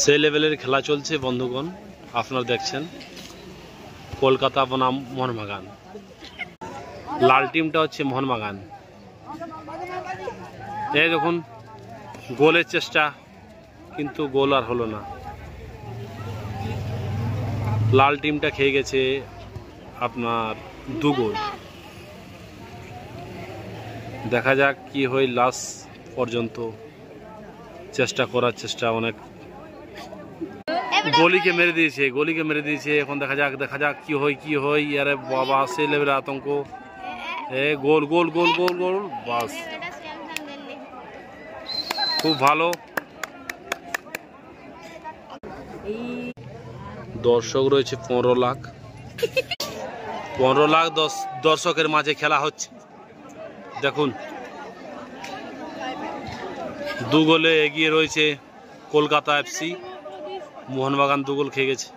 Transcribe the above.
সেই লেভেলের খেলা চলছে বন্ধুগণ, আপনারা দেখছেন কলকাতা বনাম মোহনবাগান। লাল টিমটা হচ্ছে মোহনবাগান। এই দেখুন গোলের চেষ্টা, কিন্তু গোল আর হলো না। লাল টিমটা খেয়ে গেছে আপনার 2 গোল। দেখা যাক কি হয় লাস্ট পর্যন্ত। চেষ্টা করার চেষ্টা অনেক, গোলিকে মেরে দিয়েছে। এখন দেখা যাক কি হয়। আরে বাবা, সেই লেভেলের আতঙ্ক। গোল গোল গোল গোল গোল, বাস খুব ভালো। দর্শক রয়েছে 15 লাখ। 15 লাখ দর্শকের মাঝে খেলা হচ্ছে। দেখুন 2 গোলে এগিয়ে রয়েছে কলকাতা এফসি। মোহনবাগান 2 গোল খেয়ে গেছে।